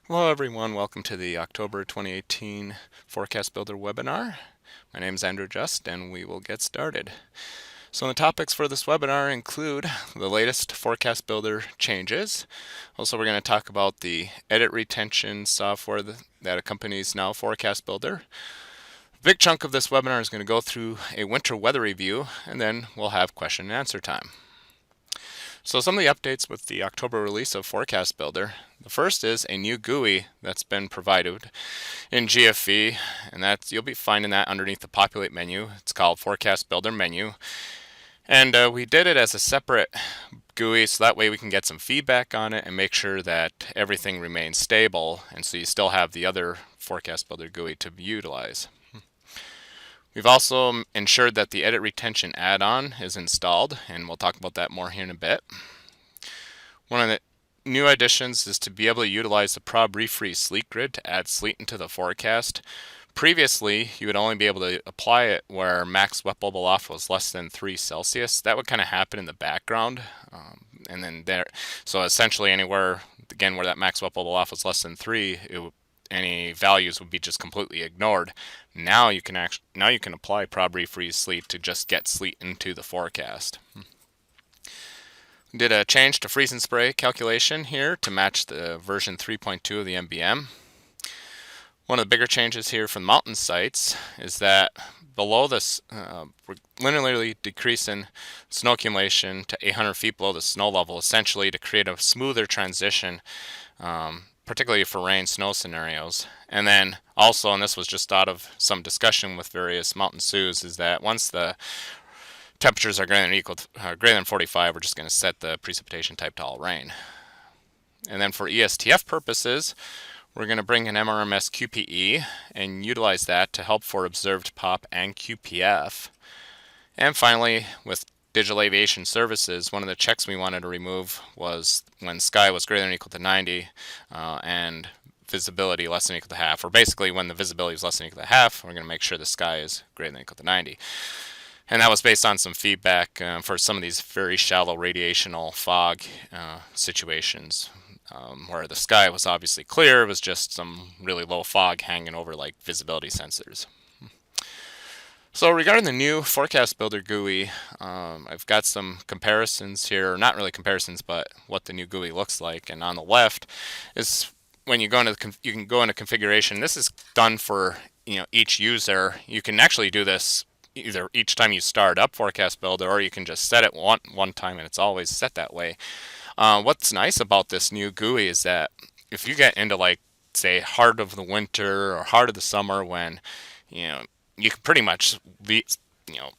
Hello everyone, welcome to the October 2018 Forecast Builder webinar. My name is Andrew Just and we will get started. So the topics for this webinar include the latest Forecast Builder changes. Also we're going to talk about the edit retention software that accompanies now Forecast Builder. A big chunk of this webinar is going to go through a winter weather review, and then we'll have question and answer time. So some of the updates with the October release of Forecast Builder. The first is a new GUI that's been provided in GFE, and you'll be finding that underneath the Populate menu. It's called Forecast Builder menu, and we did it as a separate GUI so that way we can get some feedback on it and make sure that everything remains stable, and so you still have the other Forecast Builder GUI to utilize. We've also ensured that the Edit Retention add-on is installed, and we'll talk about that more here in a bit. One of the new additions is to be able to utilize the Prob Refreeze Sleet Grid to add sleet into the forecast. Previously, you would only be able to apply it where max wet bulb aloft was less than 3 Celsius. That would kind of happen in the background, and then there. So essentially, anywhere again where that max wet bulb aloft was less than 3, any values would be just completely ignored. Now you can apply Prob Refreeze Sleet to just get sleet into the forecast. We did a change to freeze and spray calculation here to match the version 3.2 of the MBM. One of the bigger changes here from mountain sites is that below this, we're linearly decreasing snow accumulation to 800 feet below the snow level, essentially to create a smoother transition, particularly for rain snow scenarios. And then also, and this was just out of some discussion with various mountain Sioux, is that once the temperatures are greater than 45, we're just going to set the precipitation type to all rain. And then for ESTF purposes, we're going to bring an MRMS QPE and utilize that to help for observed POP and QPF. And finally, with Digital Aviation Services, one of the checks we wanted to remove was when sky was greater than or equal to 90 and visibility less than or equal to half, or basically when the visibility is less than or equal to half, we're going to make sure the sky is greater than or equal to 90. And that was based on some feedback for some of these very shallow radiational fog situations where the sky was obviously clear, it was just some really low fog hanging over like visibility sensors. So regarding the new Forecast Builder GUI, I've got some comparisons here, not really comparisons, but what the new GUI looks like. And on the left is when you go into you can go into configuration. This is done for each user. You can actually do this either each time you start up Forecast Builder, or you can just set it one time and it's always set that way. What's nice about this new GUI is that if you get into like say heart of the winter or heart of the summer when you can pretty much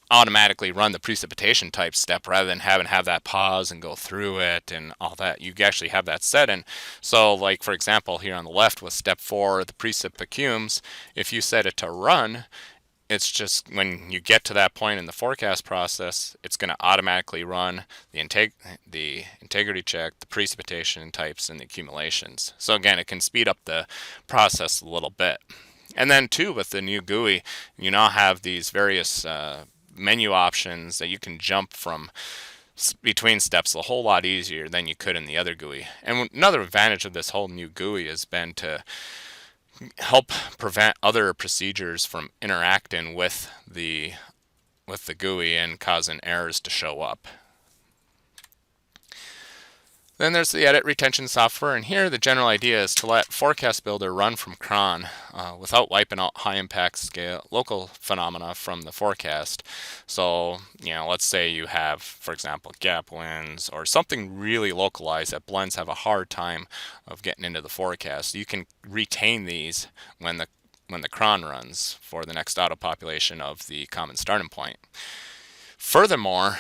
automatically run the precipitation type step rather than have that pause and go through it and all that. You actually have that set. And so like for example here on the left with step 4, the precip accums, if you set it to run, it's just when you get to that point in the forecast process, it's going to automatically run the integrity check, the precipitation types, and the accumulations. So again, it can speed up the process a little bit. And then too, with the new GUI, you now have these various menu options that you can jump from between steps a whole lot easier than you could in the other GUI. And another advantage of this whole new GUI has been to help prevent other procedures from interacting with the GUI and causing errors to show up. Then there's the edit retention software, and here the general idea is to let Forecast Builder run from cron without wiping out high impact scale local phenomena from the forecast. So let's say you have, for example, gap winds or something really localized that blends have a hard time of getting into the forecast. You can retain these when the cron runs for the next auto population of the common starting point. Furthermore,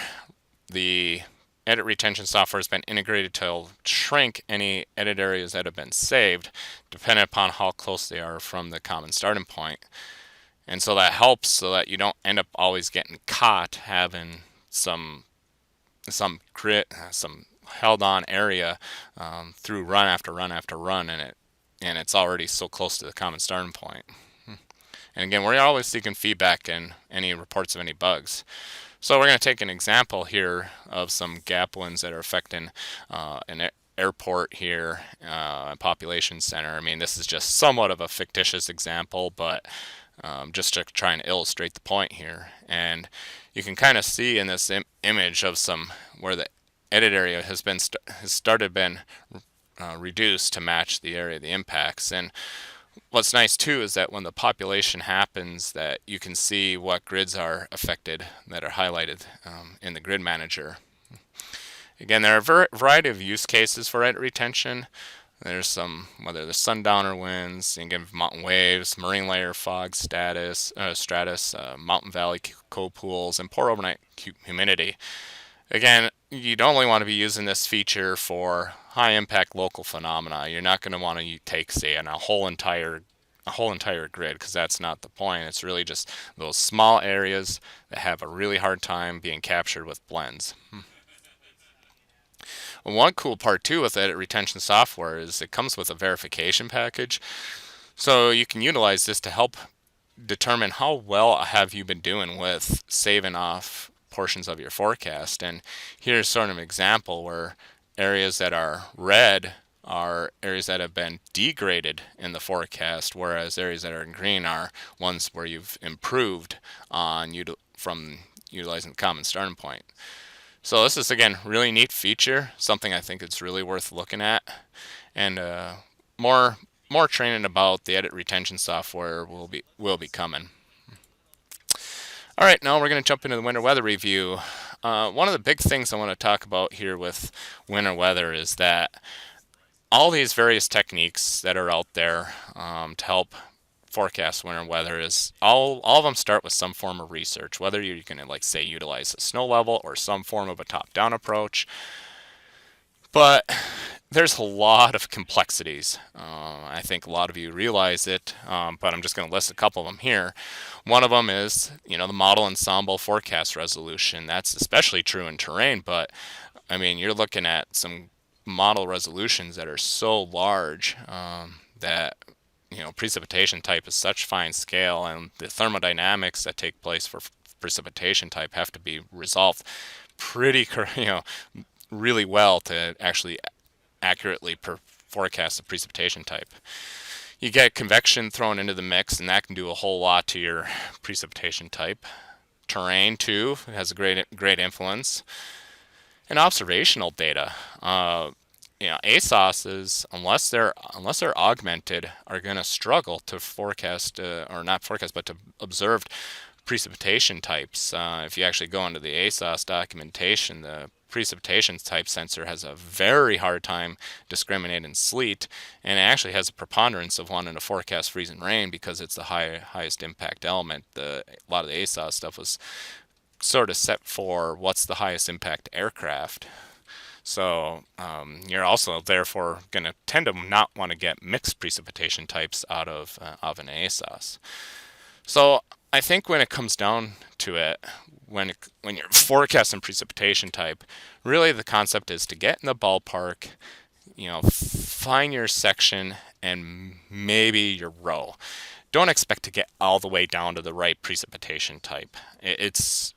the edit retention software has been integrated to shrink any edit areas that have been saved, depending upon how close they are from the common starting point. And so that helps so that you don't end up always getting caught having some held on area through run after run after run, and it's already so close to the common starting point. And again, we're always seeking feedback and any reports of any bugs. So we're going to take an example here of some gap winds that are affecting an airport here, population center. I mean, this is just somewhat of a fictitious example, but just to try and illustrate the point here. And you can kind of see in this image of some where the edit area has been reduced to match the area of the impacts. And what's nice too is that when the population happens, that you can see what grids are affected that are highlighted in the grid manager. Again, there are a variety of use cases for edit retention. There's some, whether the sundowner winds, you can give mountain waves, marine layer fog stratus, mountain valley cold pools, and poor overnight humidity. Again, you don't only want to be using this feature for high impact local phenomena. You're not going to want to take, say, a whole entire grid, because that's not the point. It's really just those small areas that have a really hard time being captured with blends. One cool part too with edit retention software is it comes with a verification package. So you can utilize this to help determine how well have you been doing with saving off portions of your forecast. And here's sort of an example where areas that are red are areas that have been degraded in the forecast, whereas areas that are in green are ones where you've improved on from utilizing the common starting point. So this is, again, really neat feature, something I think it's really worth looking at. And more training about the edit retention software will be coming. All right, now we're going to jump into the winter weather review. One of the big things I want to talk about here with winter weather is that all these various techniques that are out there to help forecast winter weather is all of them start with some form of research, whether you're going to, like, say, utilize a snow level or some form of a top-down approach. But there's a lot of complexities. I think a lot of you realize it, but I'm just going to list a couple of them here. One of them is, the model ensemble forecast resolution. That's especially true in terrain, but I mean, you're looking at some model resolutions that are so large that precipitation type is such fine scale, and the thermodynamics that take place for precipitation type have to be resolved pretty, really well to actually accurately forecast the precipitation type. You get convection thrown into the mix, and that can do a whole lot to your precipitation type. Terrain too has a great influence, and observational data. ASOSs, unless they're augmented, are going to struggle to forecast, or not forecast, but to observe precipitation types. If you actually go into the ASOS documentation, the precipitation type sensor has a very hard time discriminating sleet, and it actually has a preponderance of wanting to forecast freezing rain because it's the highest impact element. A lot of the ASOS stuff was sort of set for what's the highest impact aircraft. So you're also therefore going to tend to not want to get mixed precipitation types out of an ASOS. So I think when it comes down to it, when you're forecasting precipitation type, really the concept is to get in the ballpark, find your section and maybe your row. Don't expect to get all the way down to the right precipitation type. It's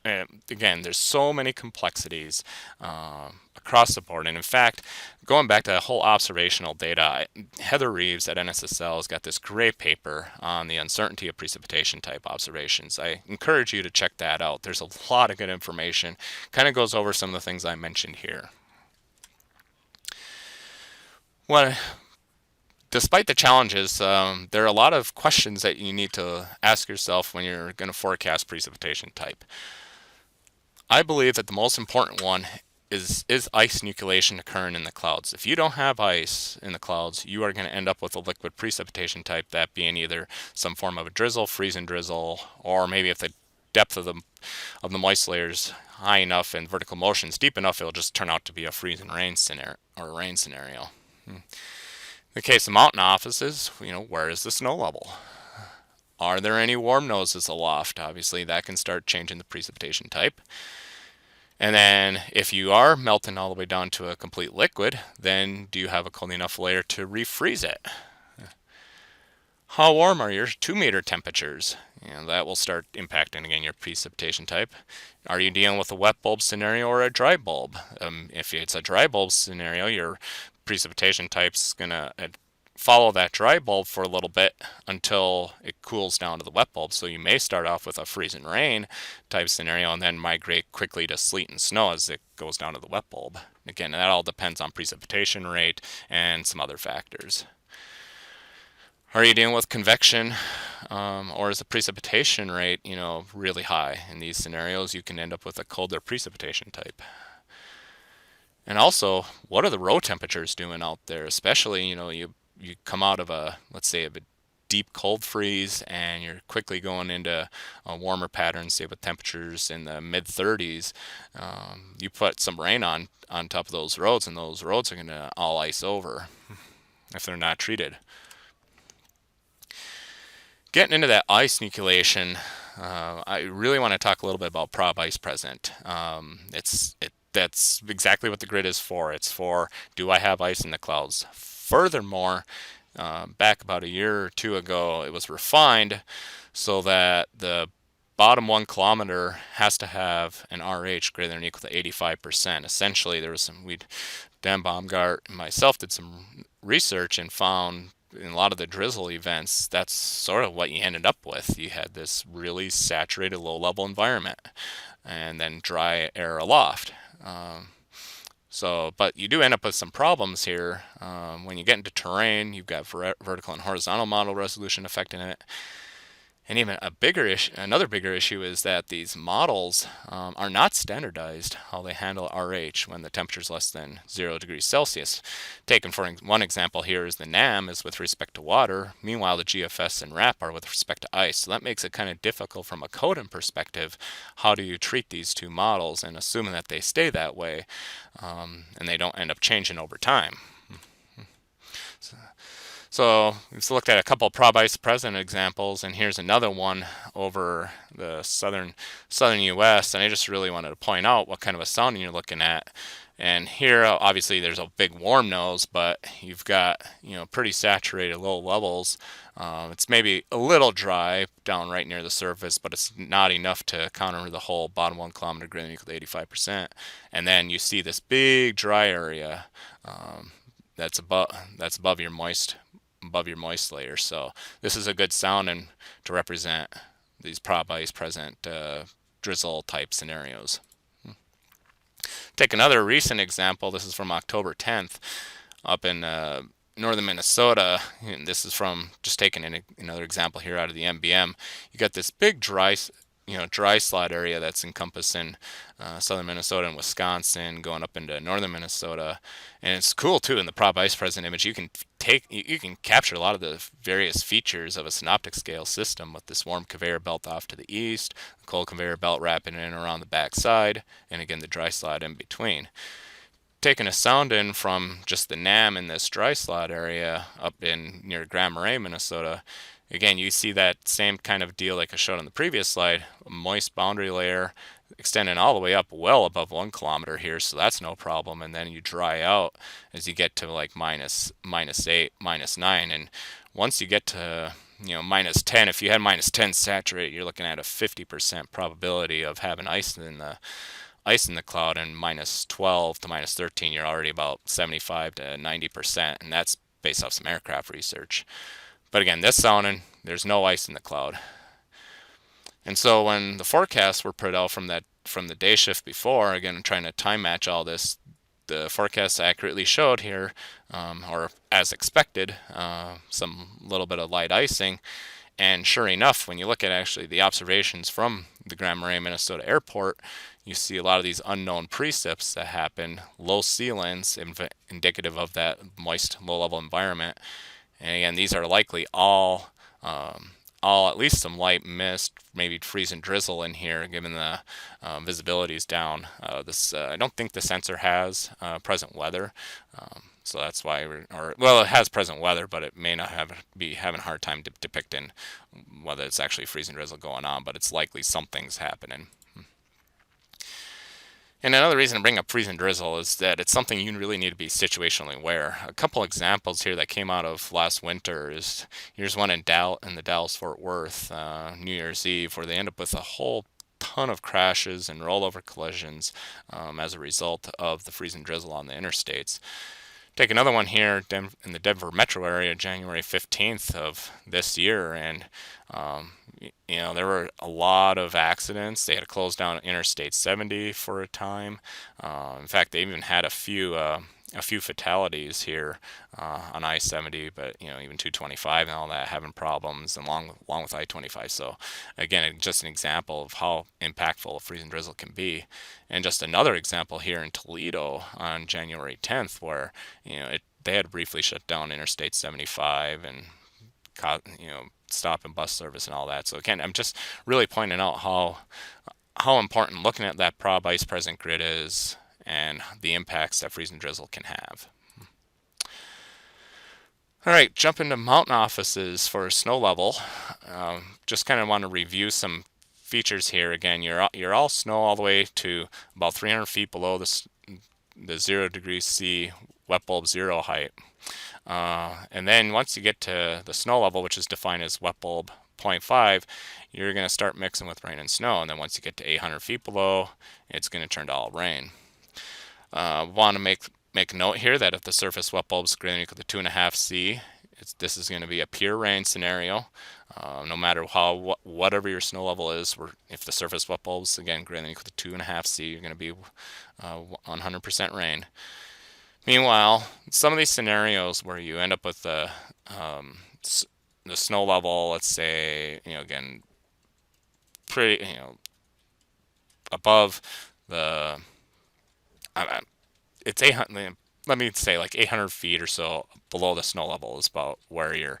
again, there's so many complexities across the board. And in fact, going back to the whole observational data, Heather Reeves at NSSL has got this great paper on the uncertainty of precipitation type observations. I encourage you to check that out. There's a lot of good information. Kind of goes over some of the things I mentioned here. Despite the challenges, there are a lot of questions that you need to ask yourself when you're going to forecast precipitation type. I believe that the most important one is ice nucleation occurring in the clouds. If you don't have ice in the clouds, you are going to end up with a liquid precipitation type, that being either some form of a drizzle, freezing drizzle, or maybe if the depth of the moist layers high enough and vertical motions deep enough, it'll just turn out to be a freezing rain scenario or a rain scenario. In the case of mountain offices, where is the snow level? Are there any warm noses aloft? Obviously, that can start changing the precipitation type. And then if you are melting all the way down to a complete liquid, then do you have a cold enough layer to refreeze it? How warm are your 2-meter temperatures? That will start impacting, again, your precipitation type. Are you dealing with a wet bulb scenario or a dry bulb? If it's a dry bulb scenario, your precipitation type's going to follow that dry bulb for a little bit until it cools down to the wet bulb. So you may start off with a freeze and rain type scenario and then migrate quickly to sleet and snow as it goes down to the wet bulb. Again, that all depends on precipitation rate and some other factors. Are you dealing with convection, or is the precipitation rate, really high? In these scenarios, you can end up with a colder precipitation type. And also, what are the row temperatures doing out there? Especially, you come out of let's say, of a deep cold freeze, and you're quickly going into a warmer pattern, say with temperatures in the mid 30s. You put some rain on top of those roads, and those roads are going to all ice over if they're not treated. Getting into that ice nucleation, I really want to talk a little bit about prob ice present. That's exactly what the grid is for. It's for, do I have ice in the clouds? Furthermore, back about a year or two ago, it was refined so that the bottom 1 kilometer has to have an RH greater than or equal to 85%. Essentially, there was Dan Baumgart and myself did some research and found in a lot of the drizzle events, that's sort of what you ended up with. You had this really saturated low-level environment and then dry air aloft. But you do end up with some problems here. When you get into terrain, you've got vertical and horizontal model resolution affecting it. And even another bigger issue is that these models are not standardized how they handle RH when the temperature is less than 0 degrees Celsius. Taken for one example here is the NAM is with respect to water. Meanwhile, the GFS and RAP are with respect to ice. So that makes it kind of difficult from a coding perspective. How do you treat these two models and assuming that they stay that way and they don't end up changing over time? So we've looked at a couple of prob ice present examples, and here's another one over the southern U.S. And I just really wanted to point out what kind of a sounding you're looking at. And here, obviously, there's a big warm nose, but you've got pretty saturated low levels. It's maybe a little dry down right near the surface, but it's not enough to counter the whole bottom 1 kilometer greater than or equal to 85%. And then you see this big dry area that's above your moist layer. So this is a good sounding to represent these prob ice present drizzle type scenarios. Take another recent example. This is from October 10th up in northern Minnesota. And this is from just taking another example here out of the MBM. You got this big dry slot area that's encompassing southern Minnesota and Wisconsin, going up into northern Minnesota. And it's cool too, in the prob ice present image, you can capture a lot of the various features of a synoptic scale system with this warm conveyor belt off to the east, the cold conveyor belt wrapping in around the back side, and again the dry slot in between. Taking a sound in from just the NAM in this dry slot area up in near Grand Marais, Minnesota, again, you see that same kind of deal like I showed on the previous slide, a moist boundary layer extending all the way up well above 1 kilometer here, so that's no problem. And then you dry out as you get to like minus 8, minus 9. And once you get to minus 10, if you had minus 10 saturate, you're looking at a 50% probability of having ice in the cloud, and minus 12 to minus 13, you're already about 75 to 90%, and that's based off some aircraft research. But again, this sounding, there's no ice in the cloud. And so when the forecasts were put out from the day shift before, again, trying to time match all this, the forecasts accurately showed here, or as expected, some little bit of light icing. And sure enough, when you look at actually the observations from the Grand Marais, Minnesota airport, you see a lot of these unknown precipits that happen, low ceilings, indicative of that moist, low-level environment. And again, these are likely all at least some light mist, maybe freeze and drizzle in here, given the visibility is down. I don't think the sensor has present weather, so that's why it has present weather, but it may not be having a hard time depicting whether it's actually freeze and drizzle going on, but it's likely something's happening. And another reason to bring up freeze and drizzle is that it's something you really need to be situationally aware. A couple examples here that came out of last winter is, here's one in the Dallas-Fort Worth New Year's Eve, where they end up with a whole ton of crashes and rollover collisions as a result of the freeze and drizzle on the interstates. Take another one here in the Denver metro area, January 15th of this year, and there were a lot of accidents. They had to close down Interstate 70 for a time. In fact, they even had a few fatalities here on I-70, but even 225 and all that having problems, and along with I-25. So again, just an example of how impactful a freeze and drizzle can be. And just another example here in Toledo on January 10th, where they had briefly shut down Interstate 75 and stop and bus service and all that. So again, I'm just really pointing out how important looking at that prob ice present grid is and the impacts that freeze and drizzle can have. All right, jump into mountain offices for snow level. Just kind of want to review some features here. Again, you're all snow all the way to about 300 feet below the 0 degrees C wet bulb zero height. And then once you get to the snow level, which is defined as wet bulb 0.5, you're going to start mixing with rain and snow. And then once you get to 800 feet below, it's going to turn to all rain. Want to make a note here that if the surface wet bulb is greater than or equal to 2.5 C, this is going to be a pure rain scenario. No matter whatever your snow level is, if the surface wet bulb is again greater than or equal to 2.5 C, you're going to be 100% rain. Meanwhile, some of these scenarios where you end up with the snow level, let's say, again, pretty, above the, it's 800. Let me say like 800 feet or so below the snow level is about where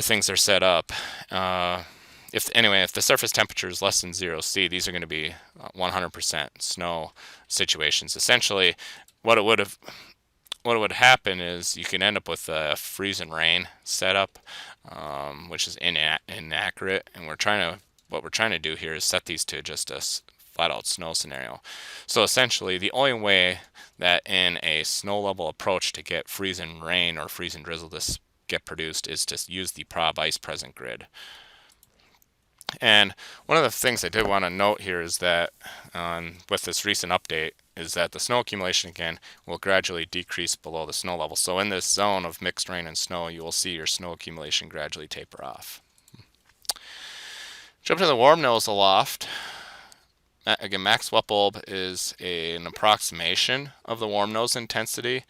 things are set up. If the surface temperature is less than 0 C, these are going to be 100% snow situations. Essentially, what would happen is you can end up with a freeze and rain setup, which is inaccurate. And what we're trying to do here is set these to just a flat out snow scenario. So essentially, the only way that in a snow level approach to get freeze and rain or freeze and drizzle to get produced is to use the prob ice present grid. And one of the things I did want to note here is that with this recent update is that the snow accumulation again will gradually decrease below the snow level. So in this zone of mixed rain and snow, you will see your snow accumulation gradually taper off. Jump to the warm nose aloft. Again, max wet bulb is an approximation of the warm nose intensity.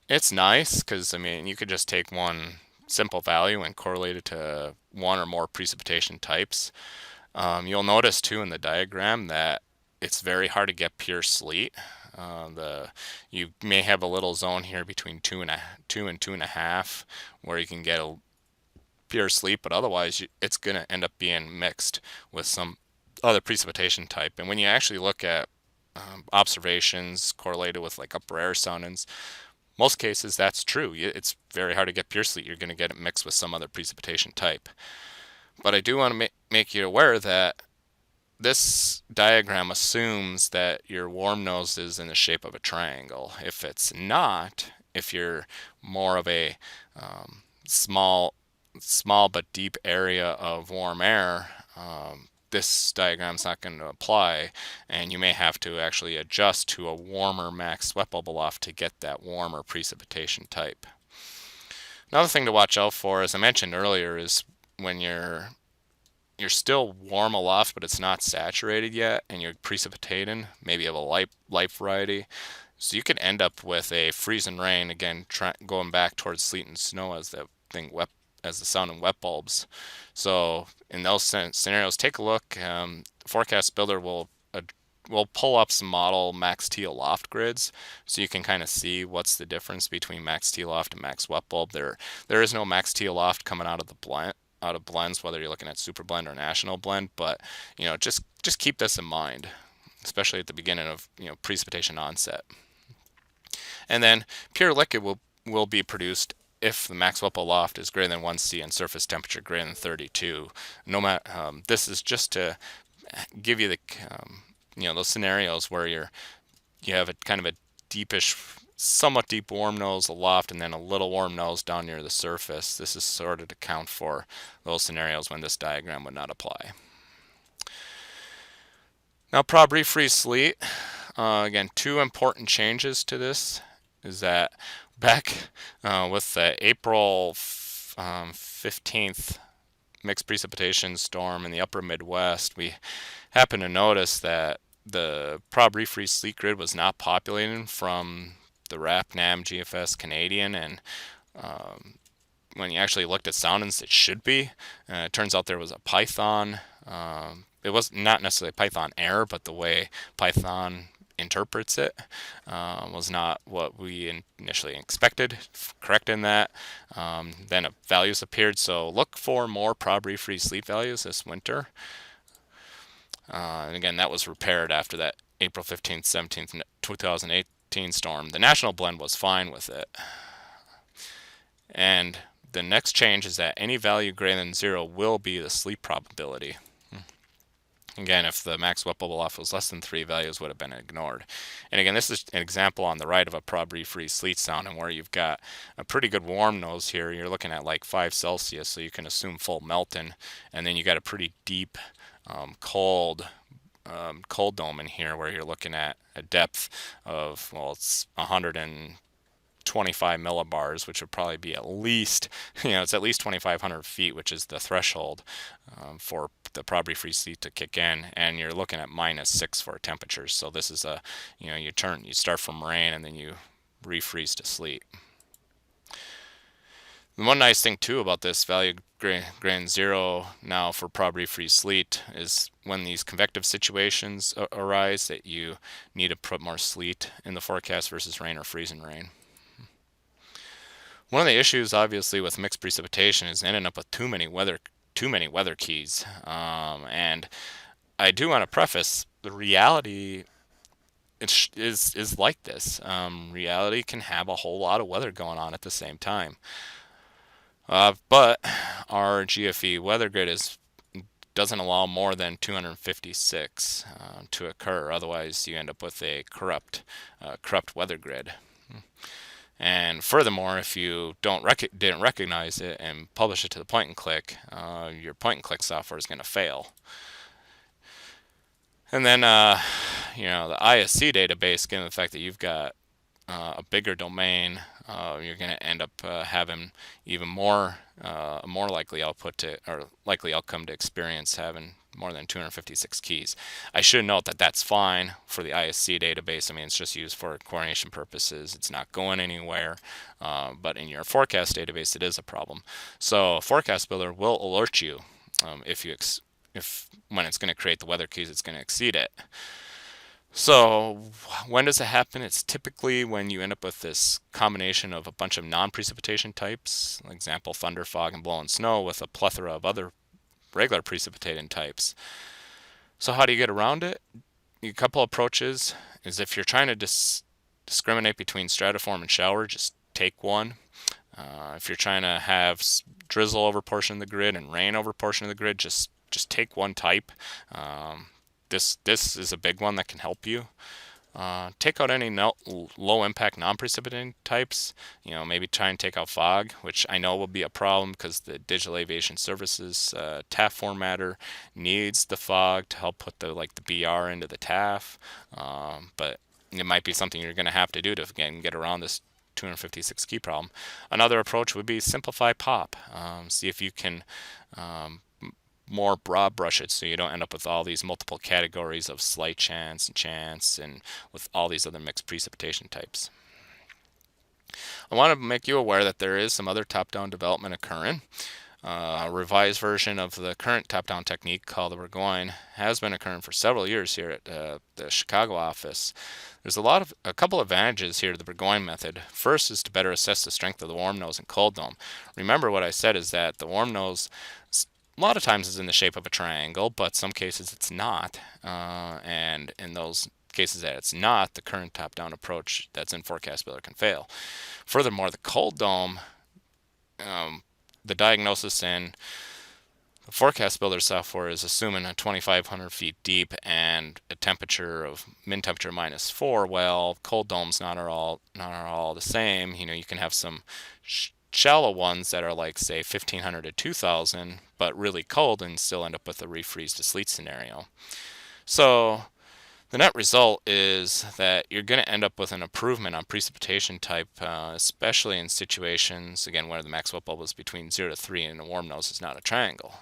It's nice because you could just take one simple value and correlate it to one or more precipitation types. You'll notice too in the diagram that it's very hard to get pure sleet. You may have a little zone here between 2 and 2.5 where you can get a pure sleet, but otherwise it's going to end up being mixed with some other precipitation type. And when you actually look at observations correlated with like upper air soundings, most cases that's true. It's very hard to get pure sleet. You're going to get it mixed with some other precipitation type. But I do want to make you aware that this diagram assumes that your warm nose is in the shape of a triangle. If it's not, if you're more of a small but deep area of warm air, this diagram's not going to apply, and you may have to actually adjust to a warmer max wet bulb aloft to get that warmer precipitation type. Another thing to watch out for, as I mentioned earlier, is when you're still warm aloft but it's not saturated yet and you're precipitating, maybe of a light variety, so you could end up with a freeze and rain, again going back towards sleet and snow as the sound in wet bulbs. So in those scenarios, take a look. ForecastBuilder will pull up some model max T aloft grids, so you can kind of see what's the difference between max T aloft and max wet bulb. There is no max T aloft coming out of blends, whether you're looking at super blend or national blend, but just keep this in mind, especially at the beginning of precipitation onset. And then pure liquid will be produced if the max wet bulb aloft is greater than 1 C and surface temperature greater than 32. This is just to give you the those scenarios where you have a kind of a deepish, somewhat deep warm nose aloft and then a little warm nose down near the surface. This is sort of to account for those scenarios when this diagram would not apply. Now prob refreeze sleet. Again, two important changes to this is that back with the April 15th mixed precipitation storm in the upper Midwest, we happened to notice that the prob refreeze sleet grid was not populating from the RAP, NAM, GFS, Canadian, and when you actually looked at soundings, it should be. It turns out there was a Python. It was not necessarily Python error, but the way Python interprets it was not what we initially expected. Correct in that. Then values appeared. So look for more prob refreeze sleet values this winter. And again, that was repaired after that April 15th, 17th, 2018 storm. The national blend was fine with it. And the next change is that any value greater than 0 will be the sleet probability. Again, if the max wet bubble off was less than 3, values would have been ignored. And again, this is an example on the right of a prob refreeze sleet sound, and where you've got a pretty good warm nose here. You're looking at like 5 Celsius, so you can assume full melting. And then you got a pretty deep cold dome in here, where you're looking at a depth of, well, it's 125 millibars, which would probably be at least, it's at least 2,500 feet, which is the threshold for the prob refreeze sleet to kick in, and you're looking at -6 for temperatures. So this is you start from rain and then you refreeze to sleet. The one nice thing too about this value greater than 0 now for prob refreeze sleet is when these convective situations arise that you need to put more sleet in the forecast versus rain or freezing rain. One of the issues, obviously, with mixed precipitation is ending up with too many weather keys. And I do want to preface, the reality is like this. Reality can have a whole lot of weather going on at the same time. But our GFE weather grid doesn't allow more than 256 to occur. Otherwise, you end up with a corrupt weather grid. And furthermore, if you didn't recognize it and publish it to the point and click, your point and click software is going to fail. And then, the ISC database, given the fact that you've got a bigger domain, you're going to end up having even more likely outcome to experience having more than 256 keys. I should note that that's fine for the ISC database. I mean, it's just used for coordination purposes. It's not going anywhere. But in your forecast database, it is a problem. So ForecastBuilder will alert you if when it's going to create the weather keys, it's going to exceed it. So when does it happen? It's typically when you end up with this combination of a bunch of non-precipitation types, for example, thunder, fog, and blowing snow, with a plethora of other regular precipitating types. So how do you get around it? A couple approaches is, if you're trying to discriminate between stratiform and shower, just take one. If you're trying to have drizzle over portion of the grid and rain over portion of the grid, just take one type. This is a big one that can help you. Take out any low impact non-precipitating types. Maybe try and take out fog, which I know will be a problem because the Digital Aviation Services TAF formatter needs the fog to help put the BR into the TAF. But it might be something you're going to have to do to get around this 256 key problem. Another approach would be simplify pop. See if you can more broad brush it, so you don't end up with all these multiple categories of slight chance and with all these other mixed precipitation types. I want to make you aware that there is some other top-down development occurring. A revised version of the current top-down technique, called the Burgoyne, has been occurring for several years here at the Chicago office. There's a couple advantages here to the Burgoyne method. First is to better assess the strength of the warm nose and cold dome. Remember, what I said is that the warm nose a lot of times is in the shape of a triangle, but some cases it's not. And in those cases that it's not, the current top-down approach that's in ForecastBuilder can fail. Furthermore, the cold dome, the diagnosis in the ForecastBuilder software is assuming a 2,500 feet deep and a temperature of min temperature -4. Well, cold domes not are all the same. You can have some shallow ones that are like, say, 1,500 to 2,000, but really cold, and still end up with a refreeze to sleet scenario. So The net result is that you're going to end up with an improvement on precipitation type, especially in situations, again, where the max wet bulb is between 0 to 3 and the warm nose is not a triangle.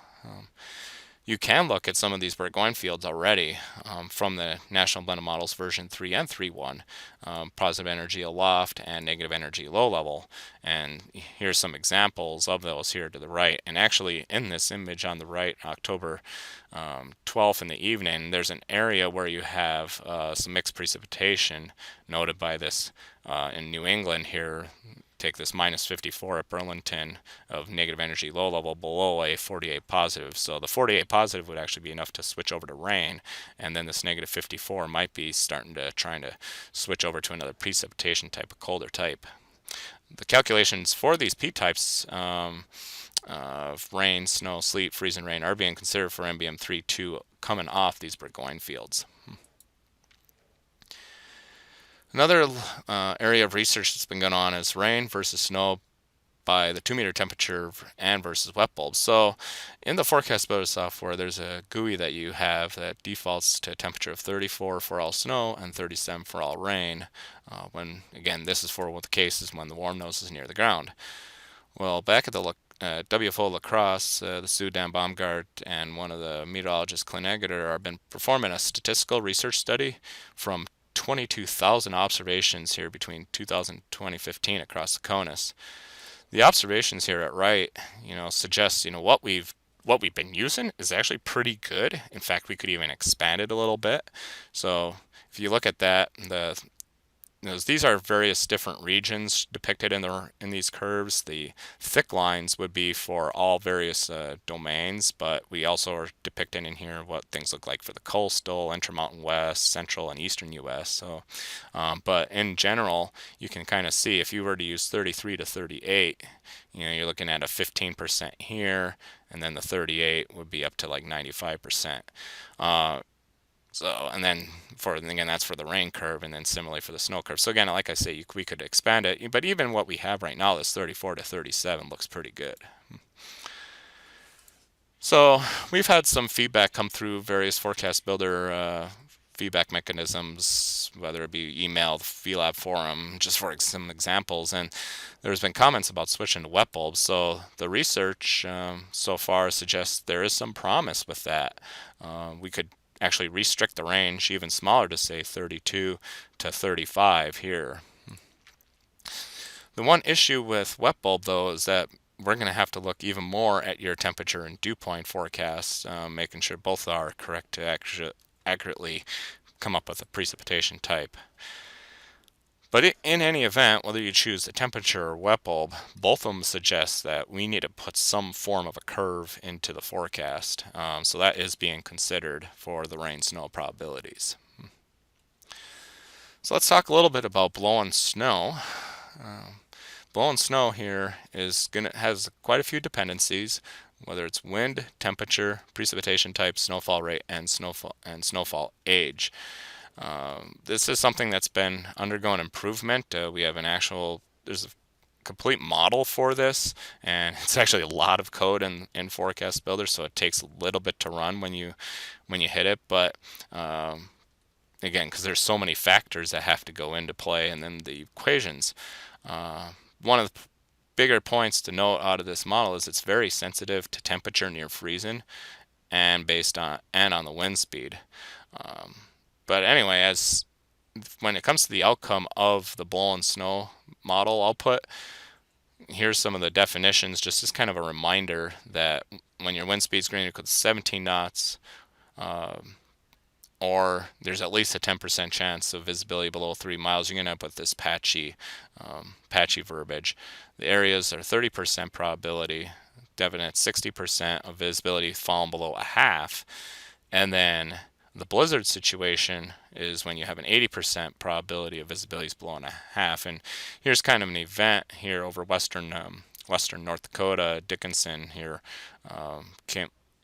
You can look at some of these Burgoyne fields already from the National Blended Models version 3 and 3.1, positive energy aloft and negative energy low level. And here's some examples of those here to the right. And actually in this image on the right, October 12th in the evening, there's an area where you have some mixed precipitation noted by this in New England here. Take this minus 54 at Burlington of negative energy low level below a 48 positive. So the 48 positive would actually be enough to switch over to rain, and then this negative 54 might be trying to switch over to another precipitation type, a colder type. The calculations for these P types of rain, snow, sleet, freeze, and rain are being considered for NBM 3.2 coming off these Burgoyne fields. Another area of research that's been going on is rain versus snow by the 2-meter temperature and versus wet bulbs. So in the ForecastBuilder software, there's a GUI that you have that defaults to a temperature of 34 for all snow and 37 for all rain. When, again, this is for what the case is when the warm nose is near the ground. Well, back at the WFO La Crosse, the Sue Dan Baumgart and one of the meteorologists, Clint Eggeter, have been performing a statistical research study from 22,000 observations here between 2000 and 2015 across the CONUS. The observations here at right, suggest, what we've been using is actually pretty good. In fact, we could even expand it a little bit. So if you look at that, these are various different regions depicted in these curves. The thick lines would be for all various domains, but we also are depicting in here what things look like for the coastal, intermountain west, central, and eastern U.S. So, but in general, you can kind of see if you were to use 33 to 38, you're looking at a 15% here, and then the 38 would be up to like 95%. So, and then that's for the rain curve, and then similarly for the snow curve. So again, like I say, we could expand it, but even what we have right now, this 34 to 37, looks pretty good. So we've had some feedback come through various ForecastBuilder feedback mechanisms, whether it be email, the VLab forum, just for some examples, and there's been comments about switching to wet bulbs. So the research so far suggests there is some promise with that. We could actually restrict the range even smaller to say 32 to 35 here. The one issue with wet bulb though is that we're going to have to look even more at your temperature and dew point forecasts, making sure both are correct to accurately come up with a precipitation type. But in any event, whether you choose the temperature or wet bulb, both of them suggest that we need to put some form of a curve into the forecast. So that is being considered for the rain-snow probabilities. So let's talk a little bit about blowing snow. Blowing snow here has quite a few dependencies, whether it's wind, temperature, precipitation type, snowfall rate, and snowfall age. This is something that's been undergoing improvement. We have there's a complete model for this, and it's actually a lot of code in ForecastBuilder, so it takes a little bit to run when you hit it. But again, because there's so many factors that have to go into play, and then the equations. One of the bigger points to note out of this model is it's very sensitive to temperature near freezing, and on the wind speed. But anyway, when it comes to the outcome of the blowing snow model output, here's some of the definitions, just as kind of a reminder that when your wind speed is greater than 17 knots, or there's at least a 10% chance of visibility below 3 miles, you're going to end up with this patchy verbiage. The areas are 30% probability, definite 60% of visibility falling below a half, and then the blizzard situation is when you have an 80% probability of visibility is below a half. And here's kind of an event here over western North Dakota. Dickinson here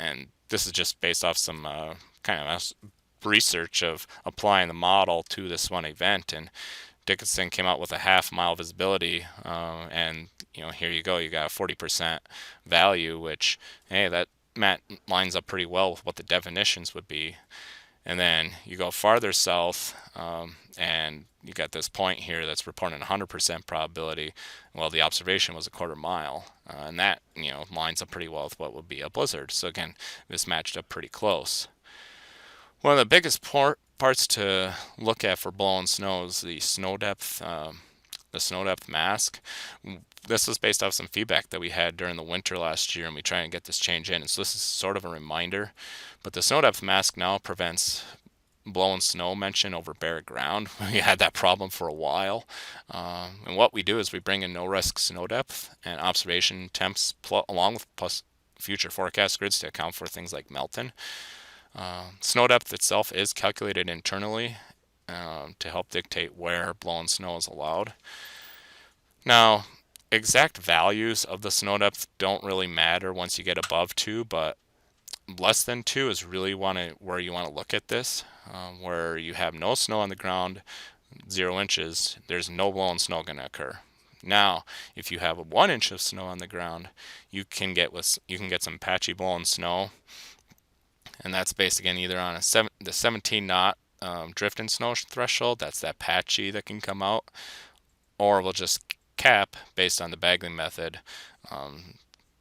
and this is just based off some kind of research of applying the model to this one event. And Dickinson came out with a half-mile visibility, and here you go, you got a 40% value, which that lines up pretty well with what the definitions would be. And then you go farther south, and you got this point here that's reporting 100% probability. Well, the observation was a quarter mile, and that lines up pretty well with what would be a blizzard. So again, this matched up pretty close. One of the biggest parts to look at for blowing snow is the snow depth mask. This was based off some feedback that we had during the winter last year, and we try and get this change in. And so this is sort of a reminder. But the snow depth mask now prevents blowing snow mention over bare ground. We had that problem for a while. And what we do is we bring in no risk snow depth and observation temps along with plus future forecast grids to account for things like melting. Snow depth itself is calculated internally to help dictate where blowing snow is allowed. Now, exact values of the snow depth don't really matter once you get above 2, but less than 2 is really where you want to look at this, where you have no snow on the ground, 0 inches, there's no blowing snow going to occur. Now, if you have 1 inch of snow on the ground, you can get some patchy blowing snow, and that's based again either on the 17 knot drift and snow threshold, that's that patchy that can come out, or we'll just cap based on the Bagley method.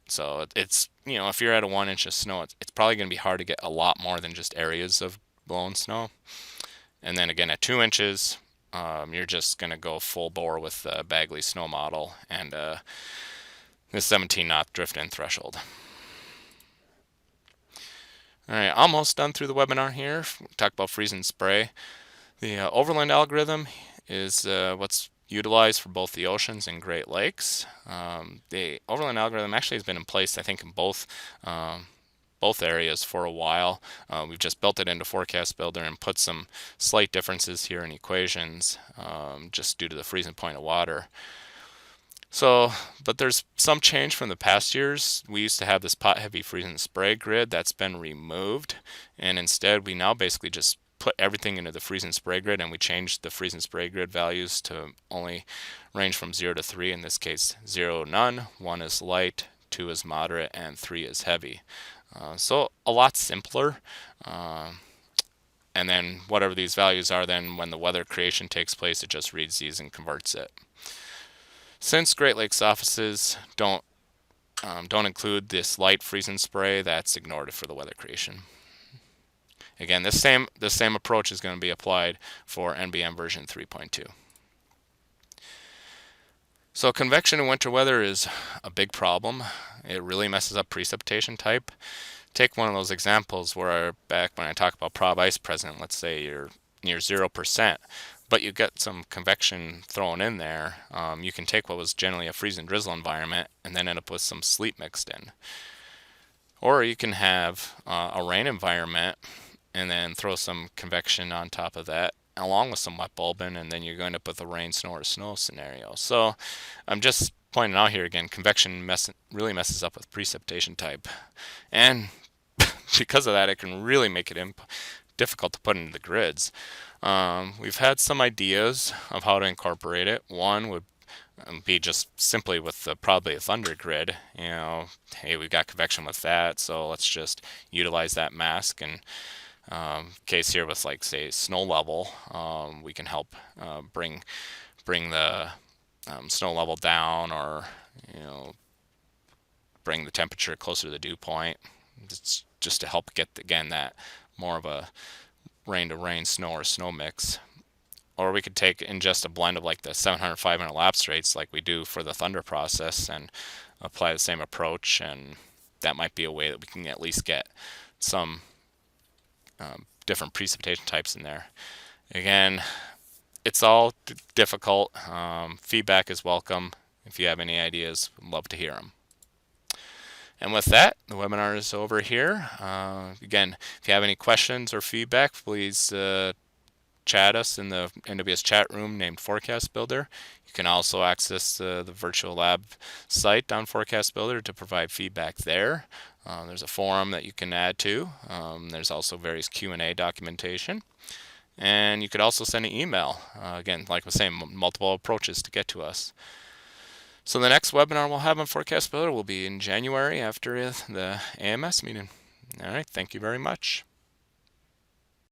So it's, if you're at a 1 inch of snow, it's probably going to be hard to get a lot more than just areas of blown snow. And then again, at 2 inches, you're just going to go full bore with the Bagley snow model and the 17 knot drift in threshold. All right, almost done through the webinar here. Talk about freeze and spray. The overland algorithm is what's utilized for both the oceans and Great Lakes. The overland algorithm actually has been in place, I think, in both areas for a while. We've just built it into ForecastBuilder and put some slight differences here in equations just due to the freezing point of water. So, but there's some change from the past years. We used to have this pot heavy freeze and spray grid that's been removed, and instead we now basically just put everything into the freeze and spray grid, and we changed the freeze and spray grid values to only range from 0 to 3. In this case, 0 none, 1 is light, 2 is moderate, and 3 is heavy. So a lot simpler. And then whatever these values are, then when the weather creation takes place, it just reads these and converts it. Since Great Lakes offices don't include this light freeze and spray, that's ignored for the weather creation. Again, the same approach is going to be applied for NBM version 3.2. So convection in winter weather is a big problem. It really messes up precipitation type. Take one of those examples where back when I talk about prob ice present, let's say you're near 0%, but you get some convection thrown in there. You can take what was generally a freeze and drizzle environment and then end up with some sleet mixed in. Or you can have a rain environment and then throw some convection on top of that along with some wet bulbing, and then you're going to put the rain, snow, or snow scenario. So I'm just pointing out here again, convection really messes up with precipitation type. And because of that, it can really make it difficult to put into the grids. We've had some ideas of how to incorporate it. One would be just simply with probably a thunder grid. Hey, we've got convection with that, so let's just utilize that mask. And case here with, like, say, snow level, we can help bring the snow level down, or bring the temperature closer to the dew point. It's just to help get again that more of a rain to rain, snow or snow mix. Or we could take in just a blend of like the 700, 500 lapse rates like we do for the thunder process and apply the same approach, and that might be a way that we can at least get some different precipitation types in there. Again, it's all difficult. Feedback is welcome. If you have any ideas, I'd love to hear them. And with that, the webinar is over here. Again, if you have any questions or feedback, please chat us in the NWS chat room named ForecastBuilder. You can also access the virtual lab site on ForecastBuilder to provide feedback there. There's a forum that you can add to. There's also various Q&A documentation. And you could also send an email. Again, like I was saying, multiple approaches to get to us. So the next webinar we'll have on ForecastBuilder will be in January after the AMS meeting. All right, thank you very much.